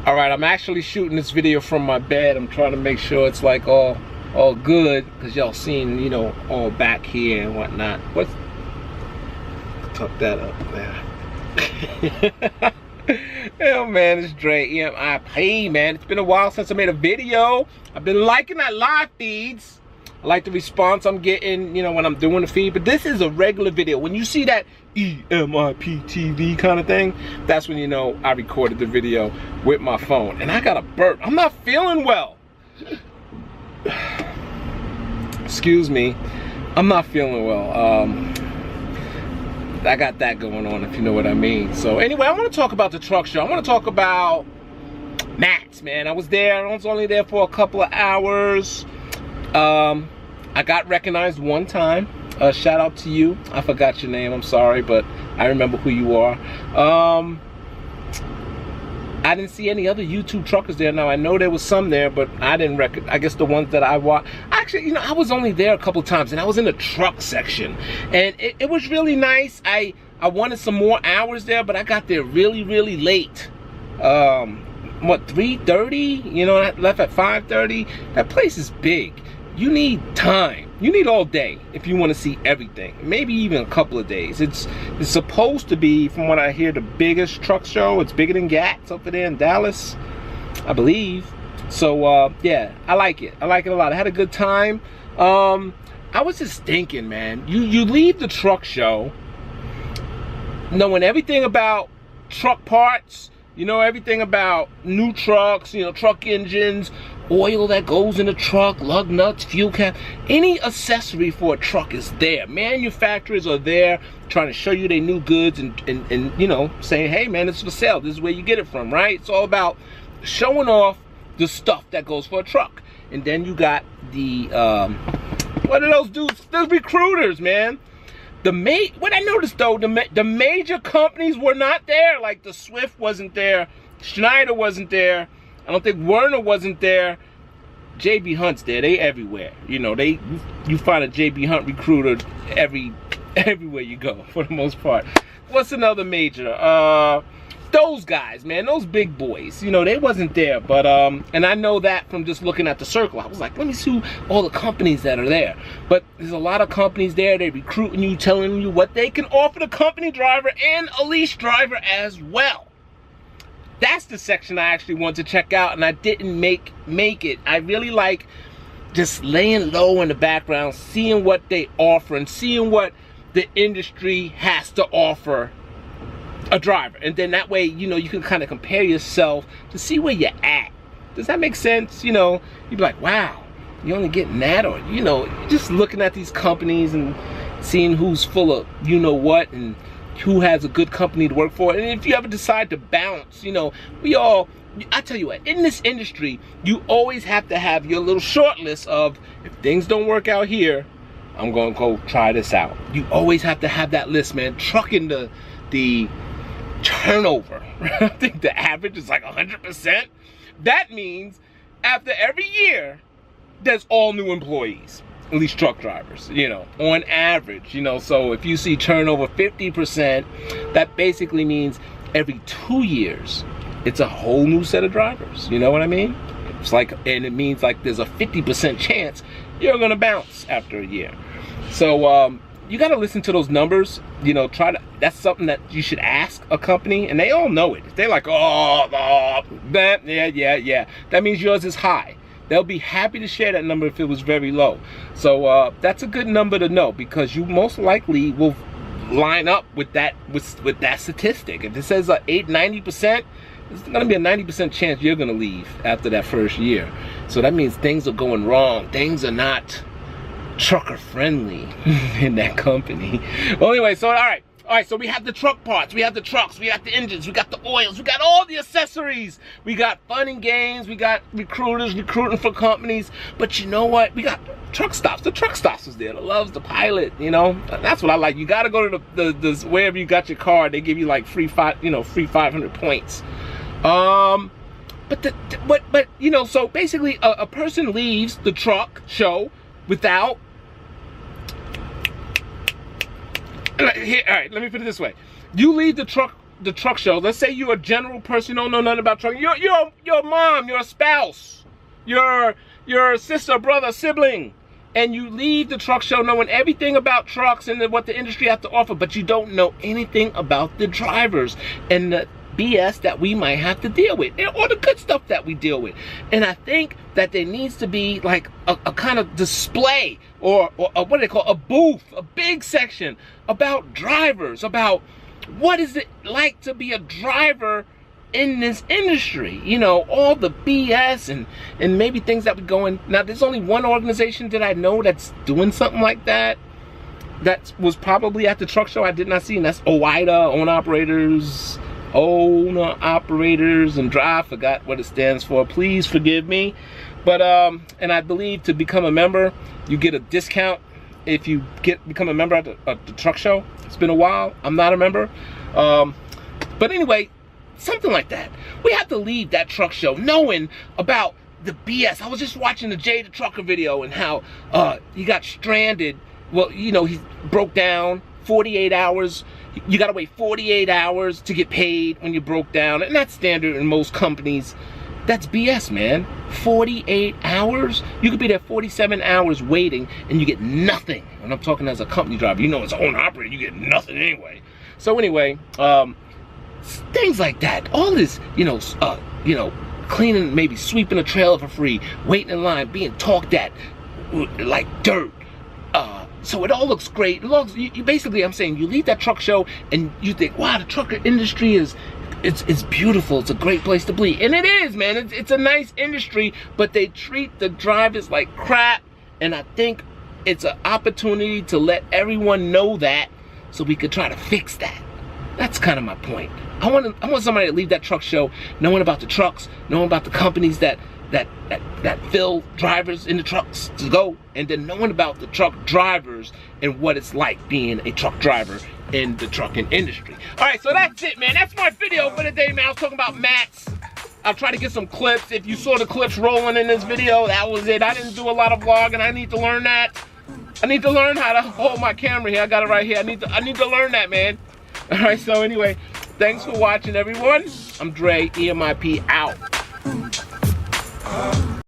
All right, I'm actually shooting this video from my bed. I'm trying to make sure it's like all good, because y'all seen, you know, all back here and whatnot. What's, tuck that up there. Oh man, it's Dre, EMIP, man. It's been a while since I made a video. I've been liking that live feeds. I like the response I'm getting, you know, when I'm doing the feed. But this is a regular video. When you see that EMIP TV kind of thing, that's when you know I recorded the video with my phone. And I got a burp. I'm not feeling well. Excuse me. I'm not feeling well. I got that going on, if you know what I mean. So anyway, I want to talk about the truck show. I want to talk about Matt's, man. I was there. I was only there for a couple of hours. I got recognized one time. Shout out to you. I forgot your name. I'm sorry, but I remember who you are. I didn't see any other YouTube truckers there. Now I know there was some there, but I didn't recognize. I guess the ones that I watched. Actually, you know, I was only there a couple times, and I was in the truck section, and it was really nice. I wanted some more hours there, but I got there really late. What, 3:30? You know, I left at 5:30. That place is big. You need time. You need all day if you want to see everything. Maybe even a couple of days. It's supposed to be, from what I hear, the biggest truck show. It's bigger than GATS over there in Dallas, I believe. So yeah, I like it. I like it a lot. I had a good time. I was just thinking, man, you leave the truck show knowing everything about truck parts. You know everything about new trucks, you know, truck engines, oil that goes in a truck, lug nuts, fuel cap. Any accessory for a truck is there. Manufacturers are there trying to show you their new goods and you know, saying, hey man, it's for sale. This is where you get it from, right? It's all about showing off the stuff that goes for a truck. And then you got the, what are those dudes? Those recruiters, man. What I noticed though, the major companies were not there. Like the Swift wasn't there, Schneider wasn't there, I don't think Werner wasn't there. JB Hunt's there. They everywhere. You know, you find a JB Hunt recruiter everywhere you go for the most part. What's another major? Those guys, man, those big boys, you know, they wasn't there. But and I know that from just looking at the circle. I was like, let me see all the companies that are there. But there's a lot of companies there. They recruiting you, telling you what they can offer the company driver and a lease driver as well. That's the section I actually want to check out, and I didn't make it. I really like just laying low in the background, seeing what they offer and seeing what the industry has to offer a driver. And then that way, you know, you can kind of compare yourself to see where you're at. Does that make sense? You know, you'd be like, wow, you're only getting that, or, you know, just looking at these companies and seeing who's full of you know what and who has a good company to work for. And if you ever decide to bounce, you know, I tell you what, in this industry, you always have to have your little short list of, if things don't work out here, I'm gonna go try this out. You always have to have that list, man. Trucking the turnover, I think the average is like 100%. That means after every year, there's all new employees. At least truck drivers, you know, on average, you know. So if you see turnover 50%, that basically means every 2 years, it's a whole new set of drivers. You know what I mean? It's like, and it means like there's a 50% chance you're gonna bounce after a year. So you gotta listen to those numbers, you know, that's something that you should ask a company, and they all know it. If they're like, yeah, that means yours is high. They'll be happy to share that number if it was very low. So that's a good number to know, because you most likely will line up with that with that statistic. If it says 90%, it's gonna be a 90% chance you're gonna leave after that first year. So that means things are going wrong. Things are not trucker friendly in that company. Well, anyway, so all right, so we have the truck parts, we have the trucks, we got the engines, we got the oils, we got all the accessories, we got fun and games, we got recruiters recruiting for companies. But you know what, we got truck stops. The truck stops was there. The Loves the Pilot, you know, that's what I like. You got to go to the wherever you got your car, they give you like free 500 points. But you know, so basically a person leaves the truck show without, all right, let me put it this way. You leave the truck the truck show. Let's say you're a general person, you don't know nothing about trucking. You're a mom, you're a spouse, you're a sister, brother, sibling, and you leave the truck show knowing everything about trucks and what the industry has to offer, but you don't know anything about the drivers and the BS that we might have to deal with, or the good stuff that we deal with. And I think that there needs to be like a kind of display or what do they call, a booth, a big section about drivers, about what is it like to be a driver in this industry, you know, all the BS and maybe things that we go in. Now, there's only one organization that I know that's doing something like that. That was probably at the truck show I did not see, and that's OIDA, Owner Operators and Drive. I forgot what it stands for. Please forgive me. But and I believe to become a member, you get a discount if you become a member at the truck show. It's been a while. I'm not a member. But anyway, something like that. We have to leave that truck show knowing about the BS. I was just watching the Jay the Trucker video and how he got stranded. Well, you know, he broke down 48 hours. You gotta wait 48 hours to get paid when you broke down. And that's standard in most companies. That's BS, man. 48 hours? You could be there 47 hours waiting and you get nothing. And I'm talking as a company driver. You know, as an owner operator, you get nothing anyway. So anyway, things like that. All this, you know, cleaning, maybe sweeping a trailer for free, waiting in line, being talked at like dirt. So it all looks great. You basically, I'm saying, you leave that truck show and you think, wow, the trucker industry it's beautiful. It's a great place to be. And it is, man. It's a nice industry, but they treat the drivers like crap. And I think it's an opportunity to let everyone know that so we could try to fix that. That's kind of my point. I want somebody to leave that truck show knowing about the trucks, knowing about the companies that fill drivers in the trucks to go, and then knowing about the truck drivers and what it's like being a truck driver in the trucking industry. All right, so that's it, man. That's my video for today, man. I was talking about mats. I'll try to get some clips. If you saw the clips rolling in this video, that was it. I didn't do a lot of vlogging. I need to learn that. I need to learn how to hold my camera here. I got it right here. I need to learn that, man. All right, so anyway, thanks for watching, everyone. I'm Dre, EMIP out.